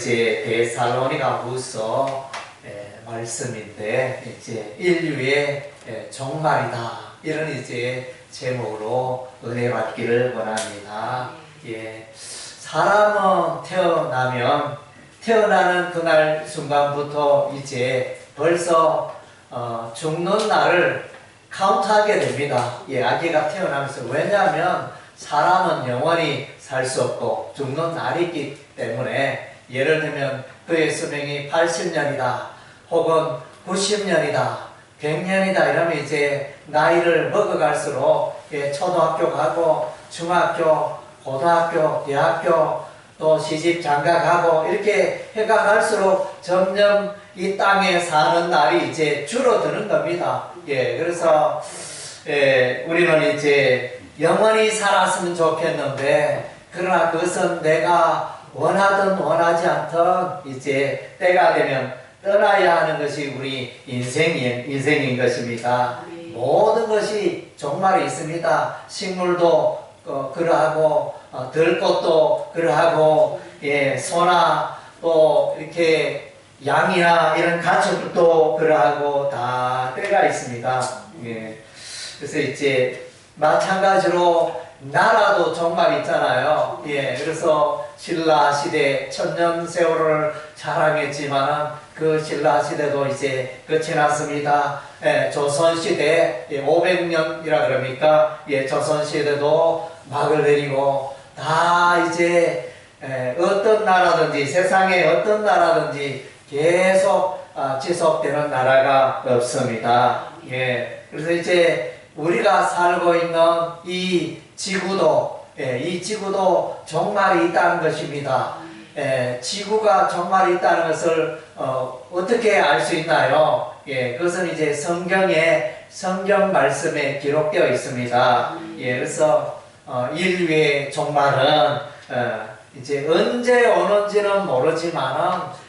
이제 데살로니가 후서 말씀인데 이제 인류의 종말이다 이런 이제 제목으로 은혜 받기를 원합니다. 사람은 태어나는 그날 순간부터 이제 벌써 죽는 날을 카운트하게 됩니다. 아기가 태어나면서. 왜냐하면 사람은 영원히 살 수 없고 죽는 날이 있기 때문에, 예를 들면 그의 수명이 80년이다 혹은 90년이다 100년이다 이러면 이제 나이를 먹어갈수록 초등학교 가고 중학교, 고등학교, 대학교, 또 시집 장가 가고 이렇게 해가 갈수록 점점 이 땅에 사는 날이 이제 줄어드는 겁니다. 그래서 우리는 이제 영원히 살았으면 좋겠는데, 그러나 그것은 내가 원하든 원하지 않든 이제 때가 되면 떠나야 하는 것이 우리 인생인 것입니다. 모든 것이 종말이 있습니다. 식물도 그러하고 들꽃도 그러하고 소나 또 이렇게 양이나 이런 가축도 그러하고 다 때가 있습니다. 그래서 이제 마찬가지로 나라도 종말이 있잖아요. 그래서 신라 시대 천년 세월을 자랑했지만 그 신라 시대도 이제 끝이 났습니다. 조선 시대 500년이라 그럽니까? 조선 시대도 막을 내리고 다 이제 어떤 나라든지, 세상에 어떤 나라든지 계속 지속되는 나라가 없습니다. 그래서 이제 우리가 살고 있는 이 지구도 종말이 있다는 것입니다. 지구가 종말이 있다는 것을 어떻게 알 수 있나요? 그것은 이제 성경 말씀에 기록되어 있습니다. 그래서 인류의 종말은 이제 언제 오는지는 모르지만은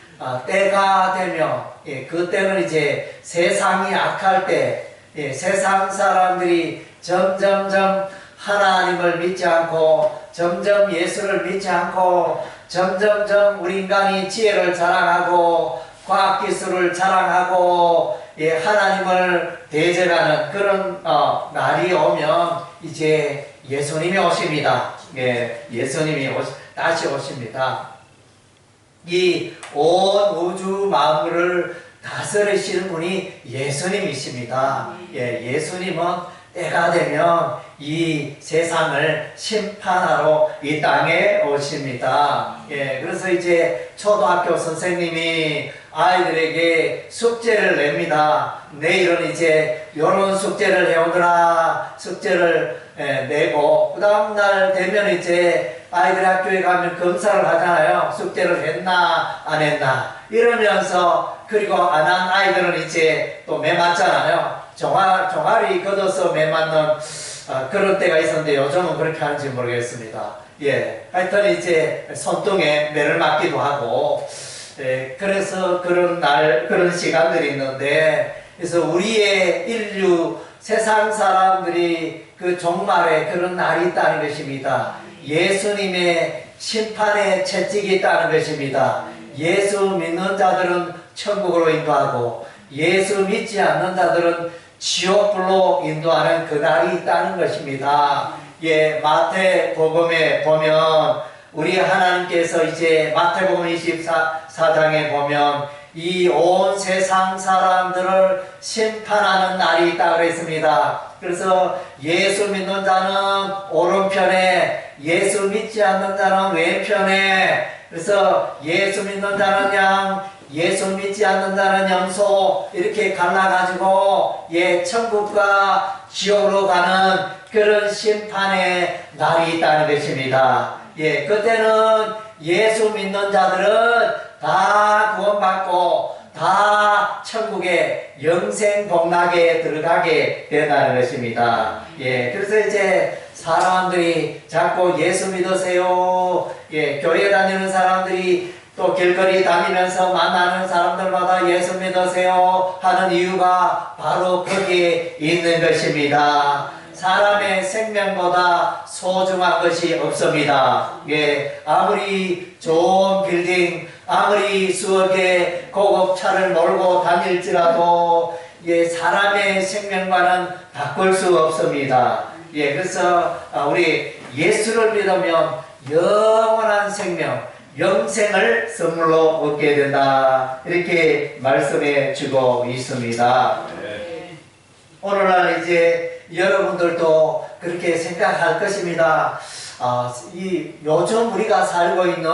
때가 되면, 그때는 이제 세상이 악할 때, 세상 사람들이 점점점 하나님을 믿지 않고, 점점 예수를 믿지 않고, 점점점 우리 인간이 지혜를 자랑하고 과학기술을 자랑하고 하나님을 대적하는 그런 날이 오면 이제 예수님이 오십니다. 예수님이 다시 오십니다. 이 온 우주 만물을 다스리시는 분이 예수님이십니다. 예수님은 때가 되면 이 세상을 심판하러 이 땅에 오십니다. 그래서 이제 초등학교 선생님이 아이들에게 숙제를 냅니다. 내일은 이제 요런 숙제를 해오더라. 숙제를 내고 그 다음날 되면 이제 아이들 학교에 가면 검사를 하잖아요. 숙제를 했나 안 했나 이러면서, 그리고 안 한 아이들은 이제 또 매 맞잖아요. 종아리 걷어서 매 맞는 그런 때가 있었는데 요즘은 그렇게 하는지 모르겠습니다. 하여튼 이제 손등에 매를 맞기도 하고, 그래서 그런 시간들이 있는데, 그래서 우리의 인류 세상 사람들이 그 종말에 그런 날이 있다는 것입니다. 예수님의 심판의 채찍이 있다는 것입니다. 예수 믿는 자들은 천국으로 인도하고 예수 믿지 않는 자들은 지옥불로 인도하는 그 날이 있다는 것입니다. 마태복음에 보면 우리 하나님께서 이제 마태복음 24장에 보면 이 온 세상 사람들을 심판하는 날이 있다고 그랬습니다. 그래서 예수 믿는 자는 오른편에, 예수 믿지 않는 자는 왼편에, 그래서 예수 믿는 자는 양, 예수 믿지 않는 자는 염소 이렇게 갈라가지고 천국과 지옥으로 가는 그런 심판의 날이 있다는 것입니다. 그때는 예수 믿는 자들은 다 구원받고 다 천국의 영생 복락에 들어가게 된다는 것입니다. 그래서 이제 사람들이 자꾸 예수 믿으세요. 교회 다니는 사람들이 또 길거리 다니면서 만나는 사람들마다 예수 믿으세요 하는 이유가 바로 거기에 있는 것입니다. 사람의 생명보다 소중한 것이 없습니다. 예, 아무리 좋은 빌딩, 아무리 수억 개 고급 차를 몰고 다닐지라도 예, 사람의 생명과는 바꿀 수 없습니다. 예, 그래서 우리 예수를 믿으면 영원한 생명, 영생을 선물로 얻게 된다. 이렇게 말씀해 주고 있습니다. 오늘날 이제 여러분들도 그렇게 생각할 것입니다. 요즘 우리가 살고 있는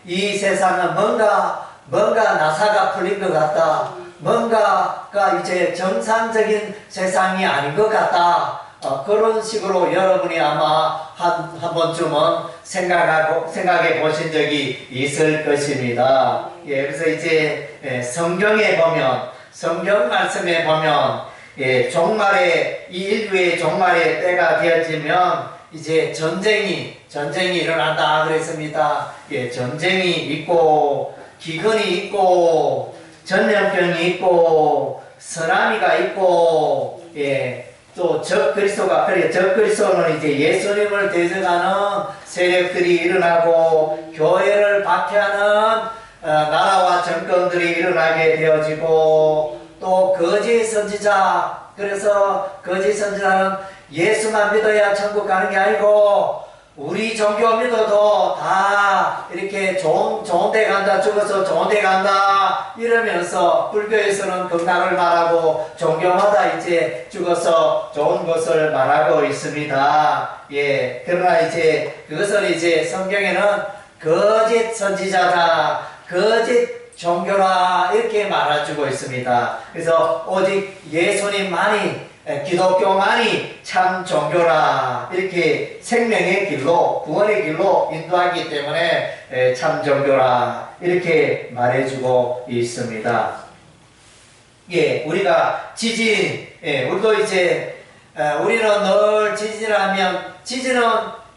이 세상은 뭔가 나사가 풀린 것 같다. 뭔가가 이제 정상적인 세상이 아닌 것 같다. 그런 식으로 여러분이 아마 한 번쯤은 생각해 보신 적이 있을 것입니다. 예, 그래서 이제 성경에 보면, 성경 말씀에 보면, 예, 종말의, 이 인류의 종말의 때가 되어지면 이제 전쟁이 일어난다 그랬습니다. 예, 전쟁이 있고, 기근이 있고, 전염병이 있고, 쓰나미가 있고, 예, 또 적그리스도는 이제 예수님을 대적하는 세력들이 일어나고 교회를 박해하는 나라와 정권들이 일어나게 되어지고 또 거짓 선지자, 그래서 거짓 선지자는 예수만 믿어야 천국 가는 게 아니고 우리 종교 믿어도 다 이렇게 좋은 데 간다, 죽어서 좋은 데 간다 이러면서 불교에서는 극락을 말하고 종교마다 이제 죽어서 좋은 것을 말하고 있습니다. 예, 그러나 이제 그것을 이제 성경에는 거짓 선지자다, 거짓 종교라 이렇게 말해주고 있습니다. 그래서 오직 예수님만이, 기독교만이 참 종교라 이렇게 생명의 길로, 구원의 길로 인도하기 때문에 참 종교라 이렇게 말해주고 있습니다. 예, 우리가 지진, 우리도 이제 우리는 늘 지진하면 지진은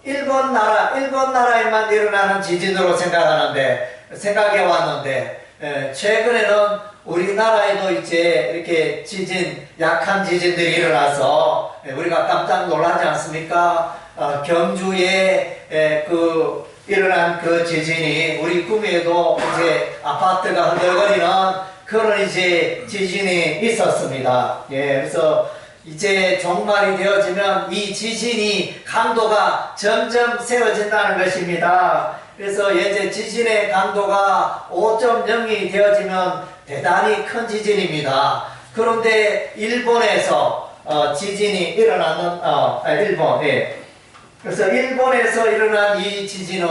일본 나라에만 일어나는 지진으로 생각해 왔는데 최근에는 우리나라에도 이제 이렇게 약한 지진들이 일어나서 우리가 깜짝 놀라지 않습니까? 경주에 일어난 그 지진이 우리 구미에도 이제 아파트가 흔들거리는 그런 이제 지진이 있었습니다. 예, 그래서 이제 종말이 되어지면 이 지진이 강도가 점점 세워진다는 것입니다. 그래서 현재 지진의 강도가 5.0이 되어지면 대단히 큰 지진입니다. 그런데 일본에서 지진이 일어나는 그래서 일본에서 일어난 이 지진은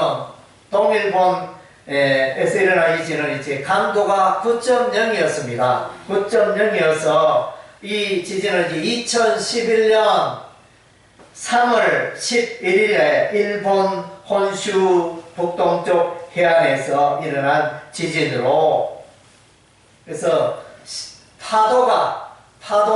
동일본에서 일어난 이 지진은 이제 강도가 9.0이었습니다. 9.0이어서 이 지진은 이제 2011년 3월 11일에 일본 혼슈 북동쪽 해안에서 일어난 지진으로, 그래서 파도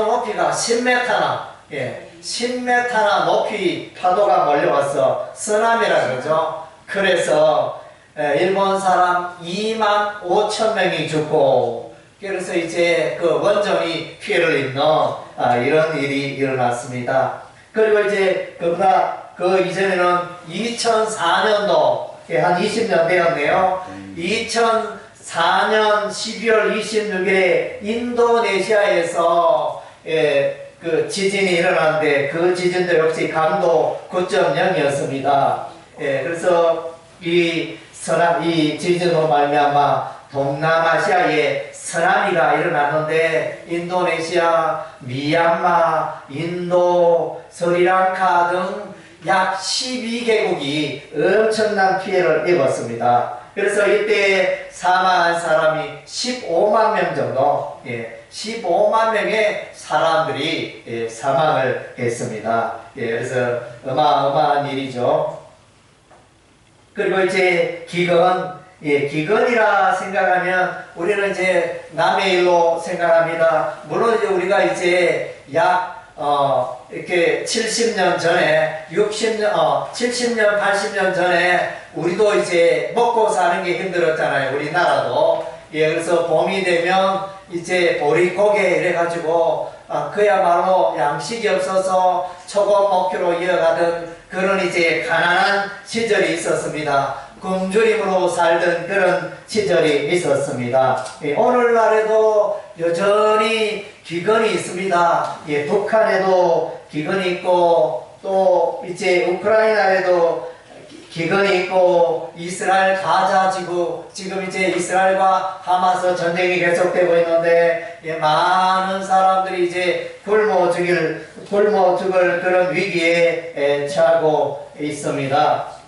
높이가 10m나, 10m나 높이 파도가 몰려와서 쓰나미라 그러죠. 그래서 일본 사람 2만 5천 명이 죽고, 그래서 이제 그 원전이 피해를 입는 이런 일이 일어났습니다. 그리고 이제 그 이전에는 2004년도 한 20년 되었네요. 2004년 12월 26일에 인도네시아에서 그 지진이 일어났는데 그 지진도 역시 강도 9.0이었습니다. 그래서 이 지진으로 말미암아 동남아시아에 쓰나미가 일어났는데 인도네시아, 미얀마, 인도, 스리랑카 등 약 12개국이 엄청난 피해를 입었습니다. 그래서 이때 사망한 사람이 15만 명 정도, 15만 명의 사람들이 사망을 했습니다. 그래서 어마어마한 일이죠. 그리고 이제 기근이라 생각하면 우리는 이제 남의 일로 생각합니다. 물론 이제 우리가 이제 이렇게 70년 전에, 70년, 80년 전에 우리도 이제 먹고 사는 게 힘들었잖아요. 우리나라도. 예, 그래서 봄이 되면 이제 보릿고개 이래가지고 그야말로 양식이 없어서 초고 목표로 이어가던 그런 이제 가난한 시절이 있었습니다. 굶주림으로 살던 그런 시절이 있었습니다. 예, 오늘날에도 여전히 기근이 있습니다. 예, 북한에도 기근이 있고 또 이제 우크라이나에도 기근이 있고 이스라엘 가자 지금 이제 이스라엘과 하마스 전쟁이 계속되고 있는데 예, 많은 사람들이 이제 굶어 죽을 그런 위기에 처하고 있습니다.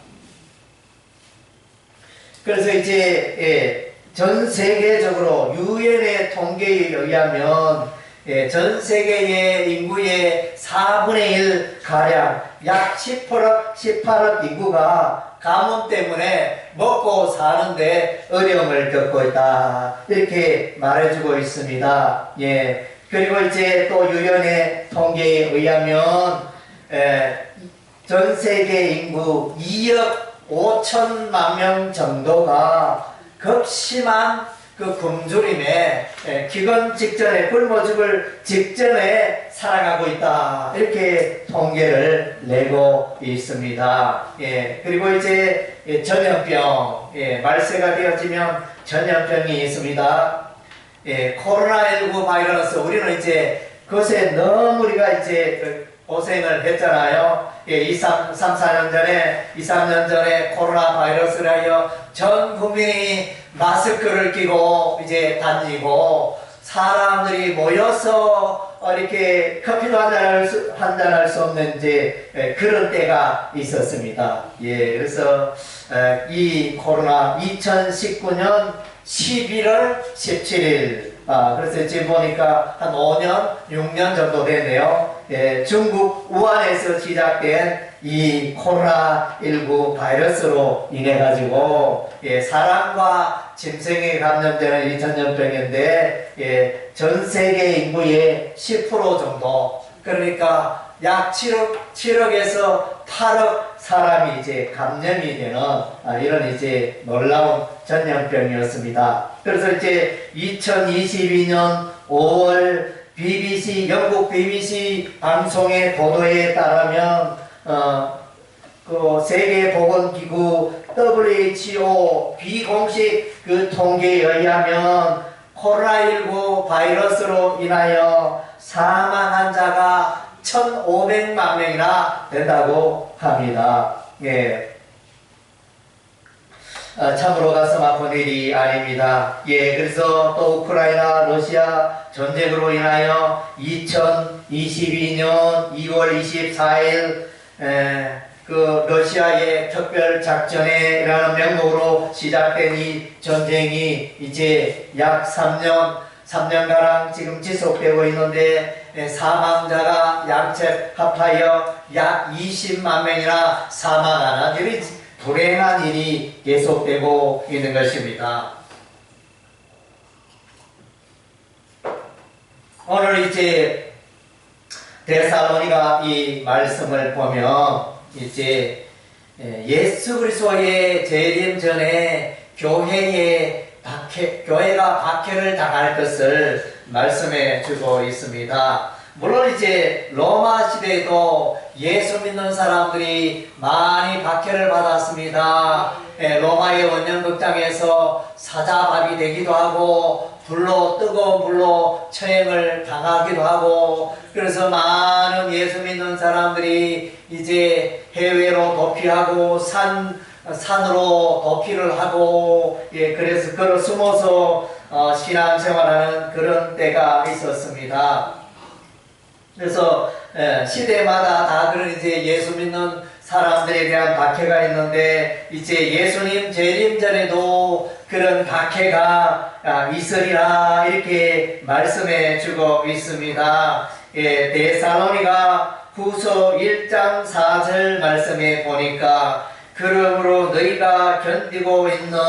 그래서 이제 전 세계적으로 유엔의 통계에 의하면 전 세계의 인구의 4분의 1 가량 약 18억 인구가 가뭄 때문에 먹고 사는데 어려움을 겪고 있다. 이렇게 말해주고 있습니다. 예. 그리고 이제 또 유엔의 통계에 의하면 전 세계 인구 2억 5천만 명 정도가 극심한 그 굶주림에 기근 직전에 굶어 죽을 직전에 살아가고 있다. 이렇게 통계를 내고 있습니다. 예, 그리고 이제 전염병, 말세가 되어지면 전염병이 있습니다. 코로나19 바이러스, 우리는 이제 그것에 너무 우리가 이제 고생을 했잖아요. 2, 3, 4년 전에 코로나 바이러스를 하여 전 국민이 마스크를 끼고 이제 다니고 사람들이 모여서 이렇게 커피도 한잔할 수 없는 이제 그런 때가 있었습니다. 예, 그래서 이 코로나 2019년 11월 17일 그래서 지금 보니까 한 5년, 6년 정도 됐네요. 예, 중국 우한에서 시작된 이 코로나19 바이러스로 인해 가지고 사람과 짐승에 감염되는 이 전염병인데 전 세계 인구의 10% 정도, 그러니까 약 7억에서 8억 사람이 이제 감염이 되는 이런 이제 놀라운 전염병이었습니다. 그래서 이제 2022년 5월 영국 BBC 방송의 보도에 따르면 그 세계보건기구 WHO 비공식 그 통계에 의하면 코로나19 바이러스로 인하여 사망한 자가 1,500만 명이나 된다고 합니다. 예. 참으로 가슴 아픈 일이 아닙니다. 예, 그래서 또 우크라이나 러시아 전쟁으로 인하여 2022년 2월 24일 그 러시아의 특별작전이라는 명목으로 시작된 이 전쟁이 이제 약 3년가량 지금 지속되고 있는데 사망자가 양측 합하여 약 20만 명이나 사망하는 일이 불행한 일이 계속되고 있는 것입니다. 오늘 이제 데살로니가 이 말씀을 보면 이제 예수 그리스도의 재림 전에 교회가 박해를 당할 것을 말씀해 주고 있습니다. 물론 이제 로마 시대에도 예수 믿는 사람들이 많이 박해를 받았습니다. 로마의 원년극장에서 사자밥이 되기도 하고 뜨거운 불로 처형을 당하기도 하고, 그래서 많은 예수 믿는 사람들이 이제 해외로 도피하고 산으로 도피를 하고, 그래서 걸어 숨어서 신앙생활하는 그런 때가 있었습니다. 그래서 시대마다 다 그런 이제 예수 믿는 사람들에 대한 박해가 있는데, 이제 예수님 재림 전에도 그런 박해가 있으리라 이렇게 말씀해 주고 있습니다. 데살로니가 후서 1장 4절 말씀에 보니까 그러므로 너희가 견디고 있는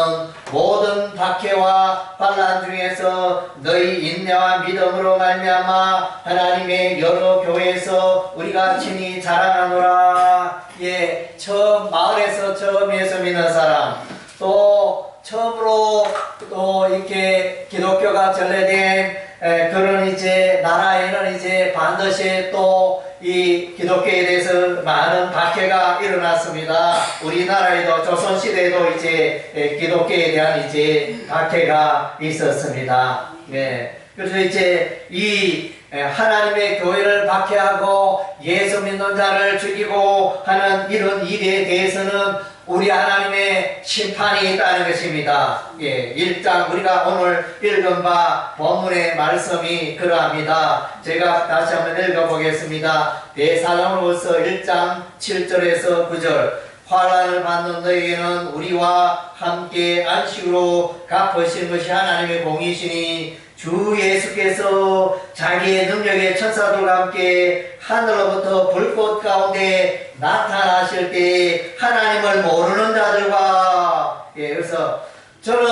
모든 박해와 반란 중에서 너희 인내와 믿음으로 말미암아 하나님의 여러 교회에서 우리가 친히 자랑하노라. 처음 마을에서 처음 예수 믿는 사람, 또 처음으로 또 이렇게 기독교가 전래된 그런 이제 나라에는 이제 반드시 또 이 기독교에 대해서 많은 박해가 일어났습니다. 우리나라에도 조선시대에도 이제 기독교에 대한 이제 박해가 있었습니다. 네. 그래서 이제 이 하나님의 교회를 박해하고 예수 믿는 자를 죽이고 하는 이런 일에 대해서는 우리 하나님의 심판이 있다는 것입니다. 예, 1장 우리가 오늘 읽은 바 본문의 말씀이 그러합니다. 제가 다시 한번 읽어보겠습니다. 대사령으로서 1장 7절에서 9절 환난을 받는 너희에게는 우리와 함께 안식으로 갚으신 것이 하나님의 공이시니 주 예수께서 자기의 능력의 천사들과 함께 하늘로부터 불꽃 가운데 나타나실 때 하나님을 모르는 자들과 그래서 저는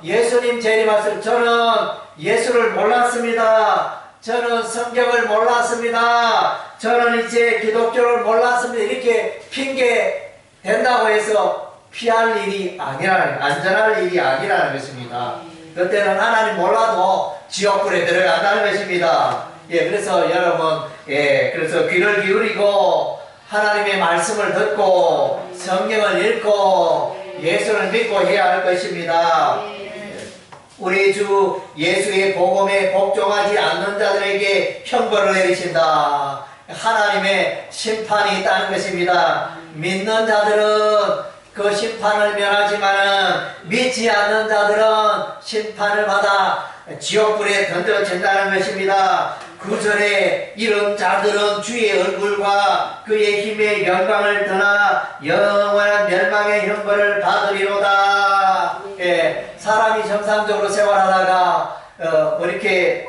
예수님 재림하실 저는 예수를 몰랐습니다. 저는 성경을 몰랐습니다. 저는 이제 기독교를 몰랐습니다. 이렇게 핑계 된다고 해서 피할 일이 아니라는 안전할 일이 아니라는 것입니다. 그때는 하나님 몰라도 지옥불에 들어간다는 것입니다. 예, 그래서 여러분, 그래서 귀를 기울이고 하나님의 말씀을 듣고 성경을 읽고 예수를 믿고 해야 할 것입니다. 우리 주 예수의 복음에 복종하지 않는 자들에게 형벌을 내리신다. 하나님의 심판이 있다는 것입니다. 믿는 자들은 그 심판을 면하지만은 믿지 않는 자들은 심판을 받아 지옥불에 던져진다는 것입니다. 9절에 이런 자들은 주의 얼굴과 그의 힘의 영광을 떠나 영원한 멸망의 형벌을 받으리로다. 사람이 정상적으로 생활하다가 이렇게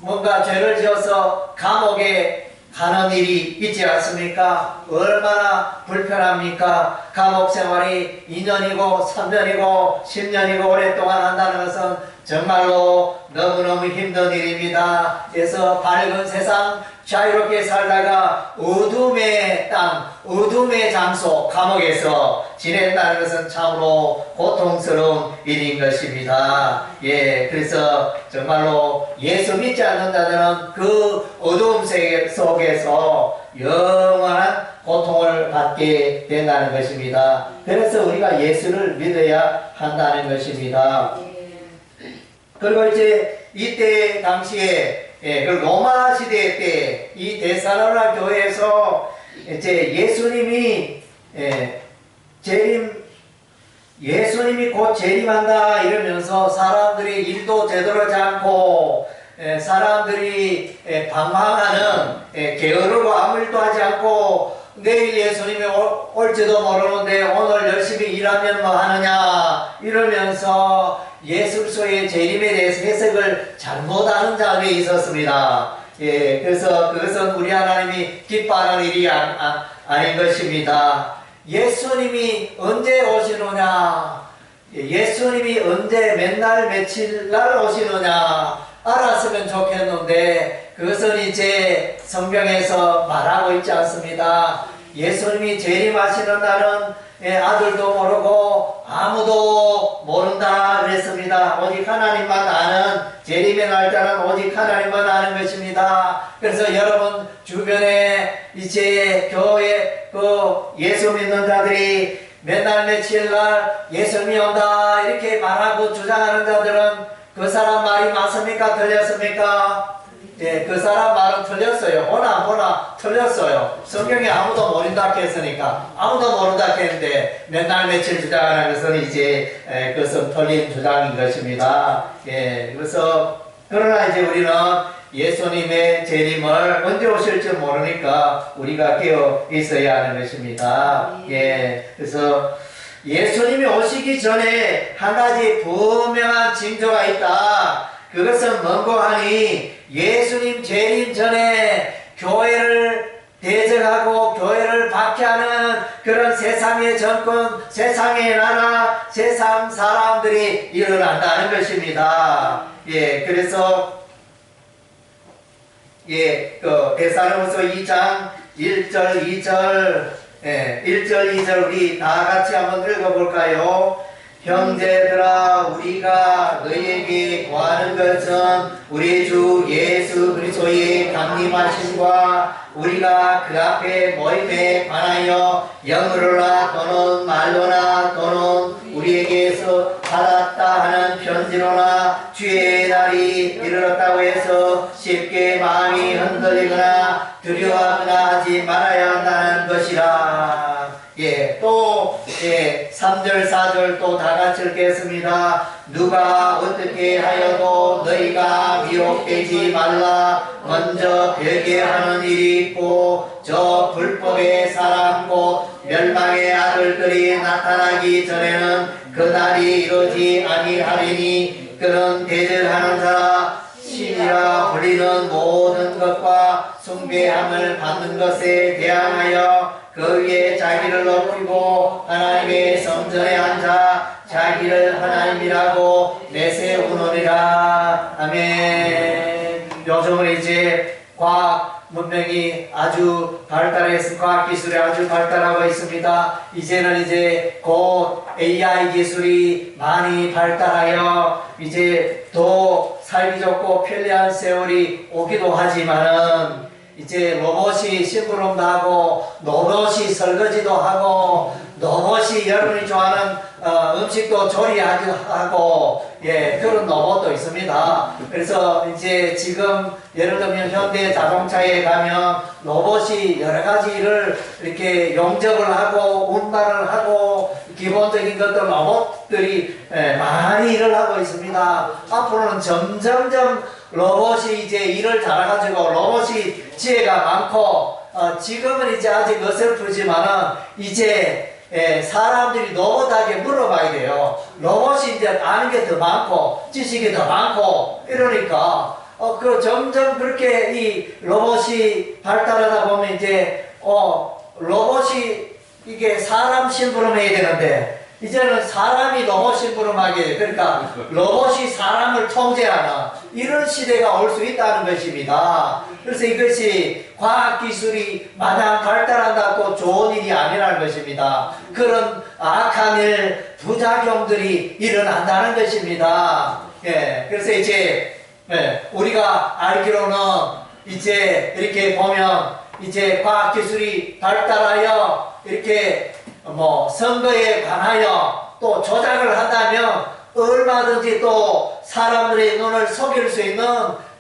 뭔가 죄를 지어서 감옥에 가는 일이 있지 않습니까? 얼마나 불편합니까? 감옥 생활이 2년이고 3년이고 10년이고 오랫동안 한다는 것은 정말로 너무너무 힘든 일입니다. 그래서 밝은 세상 자유롭게 살다가 어둠의 땅, 어둠의 장소, 감옥에서 지낸다는 것은 참으로 고통스러운 일인 것입니다. 예, 그래서 정말로 예수 믿지 않는 자들은 그 어두움 세계 속에서 영원한 고통을 받게 된다는 것입니다. 그래서 우리가 예수를 믿어야 한다는 것입니다. 그리고 이제 이때 당시에 그 로마 시대 때 이 데살로니가 교회에서 이제 예수님이 곧 재림한다 이러면서 사람들이 일도 제대로 하지 않고 사람들이 방황하는 게으르고 아무 일도 하지 않고 내일 예수님이 올지도 모르는데 오늘 열심히 일하면 뭐 하느냐 이러면서 예수 그리스도의 재림에 대해서 해석을 잘못하는 자들이 있었습니다. 예, 그래서 그것은 우리 하나님이 기뻐하는 일이 아닌 것입니다. 예수님이 언제 오시느냐, 예수님이 언제 맨날 며칠 날 오시느냐 알았으면 좋겠는데 그것은 이제 성경에서 말하고 있지 않습니다. 예수님이 재림하시는 날은 아들도 모르고 아무도 모른다 그랬습니다. 오직 하나님만 아는 재림의 날짜는 오직 하나님만 아는 것입니다. 그래서 여러분 주변에 이제 교회 예수 믿는 자들이 맨날 며칠 날 예수님이 온다 이렇게 말하고 주장하는 자들은 그 사람 말이 맞습니까? 틀렸습니까? 예, 그 사람 말은 틀렸어요. 보나 보나 틀렸어요. 성경에 아무도 모른다 했으니까 아무도 모른다 했는데 맨날 며칠 주장하는 것은 이제 그것은 틀린 주장인 것입니다. 예, 그래서 그러나 이제 우리는 예수님의 재림을 언제 오실지 모르니까 우리가 깨어 있어야 하는 것입니다. 예, 그래서 예수님이 오시기 전에 한 가지 분명한 징조가 있다. 그것은 뭔고 하니 예수님 재림 전에 교회를 대적하고 교회를 박해하는 그런 세상의 정권, 세상의 나라, 세상 사람들이 일어난다는 것입니다. 예, 그래서 그 데살로니가서 2장 1절 2절 1절 2절 우리 다 같이 한번 읽어볼까요? 형제들아 우리가 너희에게 구하는 것은 우리 주 예수 그리스도의 강림하심과 우리가 그 앞에 모임에 관하여 영으로나 또는 말로나 또는 우리에게서 받았다 하는 편지로나 주의 날이 이르렀다고 해서 쉽게 마음이 흔들리거나 두려워하거나 하지 말아야 한다는 것이라. 또 3절 4절 또 다같이 읽겠습니다. 누가 어떻게 하여도 너희가 미혹되지 말라. 먼저 벽에 하는 일이 있고 저 불법의 사람 곧 멸망의 아들들이 나타나기 전에는 그 날이 이루어지지 아니하리니 그는 대적하는 자라 신이라 불리는 모든 것과 숭배함을 받는 것에 대항하여 그 위에 자기를 높이고 하나님의 성전에 앉아 자기를 하나님이라고 내세우느니라. 아멘. 요즘은 이제 과학 문명이 아주 발달해서 과학 기술이 아주 발달하고 있습니다. 이제는 이제 곧 AI 기술이 많이 발달하여 이제 더 살기 좋고 편리한 세월이 오기도 하지만은 이제 로봇이 심부름도 하고 로봇이 설거지도 하고 로봇이 여러분이 좋아하는 음식도 조리하기도 하고 그런 로봇도 있습니다. 그래서 이제 지금 예를 들면 현대 자동차에 가면 로봇이 여러 가지 일을 이렇게 용접을 하고 운반을 하고 기본적인 것들 로봇들이 많이 일을 하고 있습니다. 앞으로는 점점점 로봇이 이제 일을 잘해가지고 로봇이 지혜가 많고 지금은 이제 아직 어설프지만은 이제 사람들이 로봇에게 물어봐야 돼요. 로봇이 이제 아는 게 더 많고 지식이 더 많고 이러니까 그 점점 그렇게 이 로봇이 발달하다 보면 이제 로봇이 이게 사람 심부름해야 되는데 이제는 사람이 로봇 심부름하게 돼. 그러니까 로봇이 사람을 통제하는 이런 시대가 올 수 있다는 것입니다. 그래서 이것이 과학기술이 마냥 발달한다고 좋은 일이 아니라는 것입니다. 그런 악한 일, 부작용들이 일어난다는 것입니다. 그래서 이제 우리가 알기로는 이제 이렇게 보면 이제 과학기술이 발달하여 이렇게 선거에 관하여 또 조작을 한다면 얼마든지 또 사람들의 눈을 속일 수 있는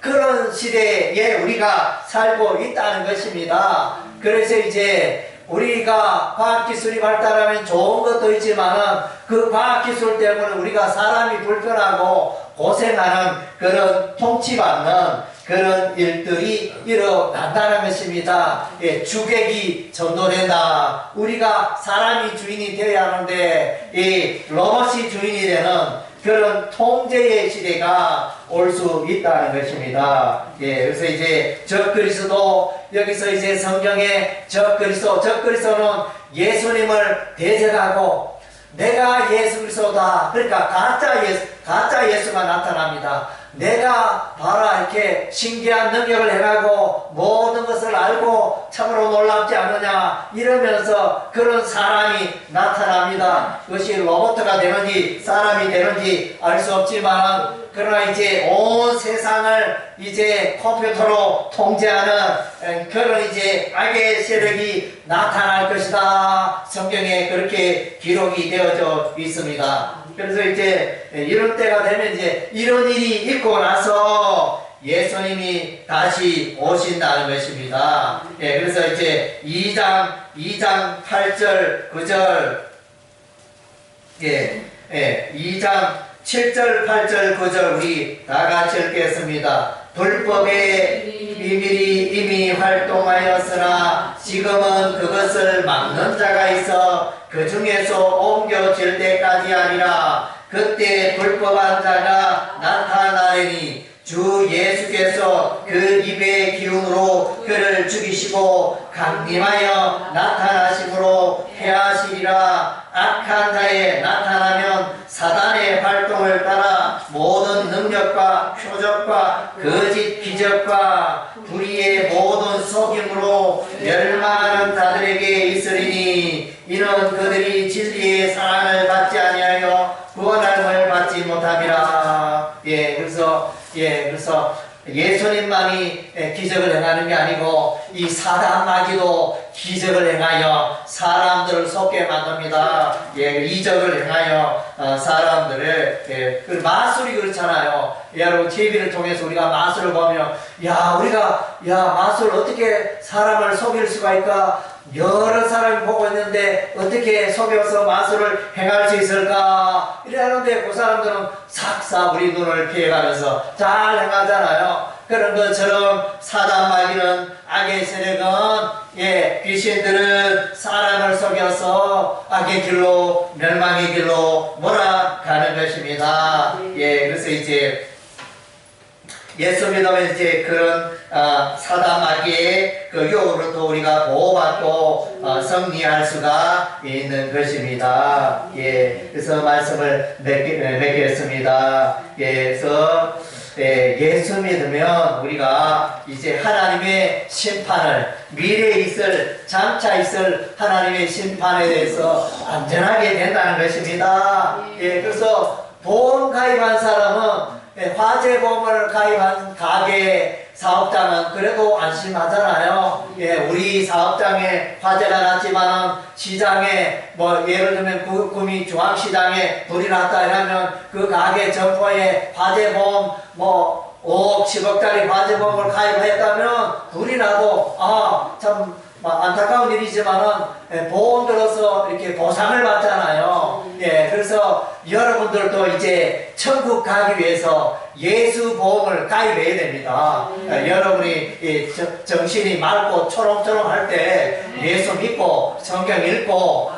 그런 시대에 우리가 살고 있다는 것입니다. 그래서 이제 우리가 과학기술이 발달하면 좋은 것도 있지만은 그 과학기술 때문에 우리가 사람이 불편하고 고생하는 그런 통치받는 그런 일들이 일어난다는 것입니다. 주객이 전도된다. 우리가 사람이 주인이 되어야 하는데 이 로봇이 주인이 되는 그런 통제의 시대가 올 수 있다는 것입니다. 그래서 이제 적그리스도 여기서 이제 성경에 적그리스도는 예수님을 대적하고 내가 예수 그리스도다. 그러니까 가짜 예수가 나타납니다. 내가 봐라 이렇게 신기한 능력을 행하고 모든 것을 알고 참으로 놀랍지 않느냐 이러면서 그런 사람이 나타납니다. 그것이 로봇가 되는지 사람이 되는지 알 수 없지만 그러나 이제 온 세상을 이제 컴퓨터로 통제하는 그런 이제 악의 세력이 나타날 것이다. 성경에 그렇게 기록이 되어져 있습니다. 그래서 이제 이런 때가 되면 이제 이런 일이 있고 나서 예수님이 다시 오신다는 것입니다. 그래서 이제 2장 8절 9절 2장 7절 8절 9절 우리 다같이 읽겠습니다. 불법의 비밀이 이미 활동하였으나 지금은 그것을 막는 자가 있어 그 중에서 옮겨질 때까지 아니라 그때 불법한 자가 나타나리니 주 예수께서 그 입의 기운으로 그를 죽이시고 강림하여 나타나심으로 해하시리라. 악한 자에 나타나면 사단의 활동을 따라 모든 능력과 표적과 거짓 기적과 불의의 모든 속임으로 멸망하는 자들에게 있으리니 이는 그들이 진리의 사랑을 받지 아니하여 못함이라. 그래서 예수님만이 기적을 행하는 게 아니고 이 사단 마귀도 기적을 행하여 사람들을 속게 만듭니다. 이적을 행하여 사람들을 그 마술이 그렇잖아요. 여러분 TV를 통해서 우리가 마술을 보면 우리가 마술 어떻게 사람을 속일 수가 있까? 여러 사람이 보고 있는데 어떻게 속여서 마술을 행할 수 있을까? 이러는데 그 사람들은 삭삭 우리 눈을 피해가면서 잘 행하잖아요. 그런 것처럼 사단 마귀는 악의 세력은 귀신들은 사람을 속여서 악의 길로 멸망의 길로 몰아가는 것입니다. 그래서 이제 예수 믿으면 이제 그런 사단 마귀의 그 유혹으로부터 우리가 보호받고 승리할 수가 있는 것입니다. 그래서 말씀을 맺겠습니다. 그래서 예수 믿으면 우리가 이제 하나님의 심판을 미래에 장차 있을 하나님의 심판에 대해서 안전하게 된다는 것입니다. 그래서 보험 가입한 사람은 화재보험을 가입한 가게 사업장은 그래도 안심하잖아요. 우리 사업장에 화재가 났지만은 시장에 예를 들면 구미 중앙시장에 불이 났다 이러면 그 가게 점포에 화재보험 5억 10억짜리 화재보험을 가입했다면 불이 나도 참 안타까운 일이지만은 보험 들어서 이렇게 보상을 받잖아요. 그래서 여러분들도 이제 천국 가기 위해서 예수 보험을 가입해야 됩니다. 여러분이 정신이 맑고 초롱초롱 할 때 예수 믿고 성경 읽고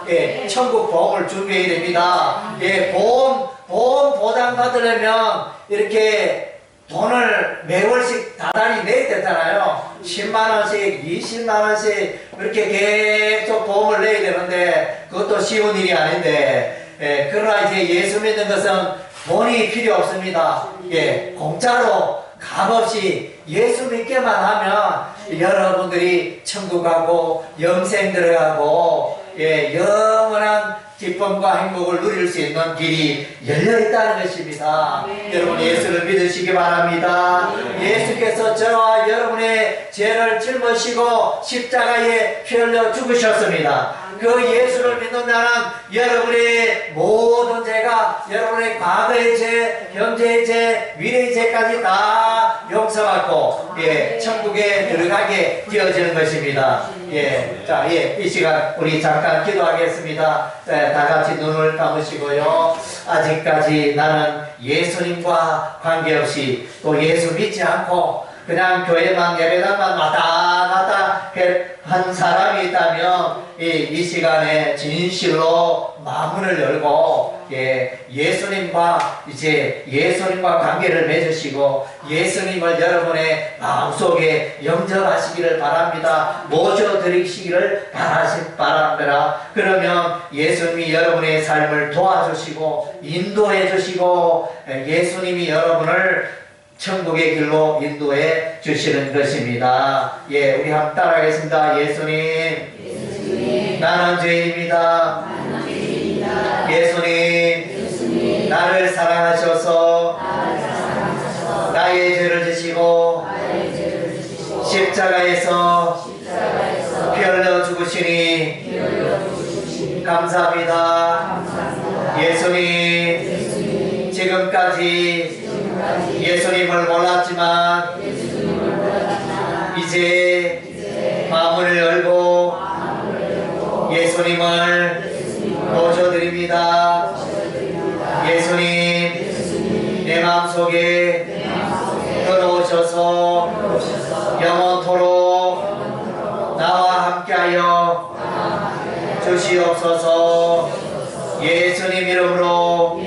천국 보험을 준비해야 됩니다. 보험 보장 받으려면 이렇게 돈을 매월씩 다달이 내야 되잖아요. 10만원씩, 20만원씩, 이렇게 계속 보험을 내야 되는데, 그것도 쉬운 일이 아닌데, 그러나 이제 예수 믿는 것은 돈이 필요 없습니다. 공짜로 값없이 예수 믿게만 하면 여러분들이 천국 가고, 영생 들어가고, 영원한 기쁨과 행복을 누릴 수 있는 길이 열려있다는 것입니다. 여러분 예수를 믿으시기 바랍니다. 예수께서 저와 여러분의 죄를 짊으시고 십자가에 피 흘려 죽으셨습니다. 그 예수를 믿는 자는 여러분의 모든 죄가 여러분의 과거의 죄, 현재의 죄, 미래의 죄까지 다 용서받고 천국에 들어가게 되어지는 것입니다. 이 시간 우리 잠깐 기도하겠습니다. 다 같이 눈을 감으시고요. 아직까지 나는 예수님과 관계없이 또 예수 믿지 않고 그냥 교회만 예배당만 왔다 갔다 한 사람이 있다면 이 시간에 진실로 마음을 열고 예수님과 관계를 맺으시고 예수님을 여러분의 마음속에 영접하시기를 바랍니다. 모셔드리시기를 바랍니다. 그러면 예수님이 여러분의 삶을 도와주시고 인도해 주시고 예수님이 여러분을 천국의 길로 인도해 주시는 것입니다. 우리 한번 따라하겠습니다. 예수님, 나는 죄인입니다. 예수님, 나를 사랑하셔서 나의 죄를 지시고 십자가에서 피 흘려 죽으시니 감사합니다. 예수님, 지금까지 예수님을 몰랐지만 이제 마음을 열고 예수님을 모셔드립니다. 예수님, 내 마음속에 들어오셔서 영원토록 나와 함께하여 주시옵소서. 예수님 이름으로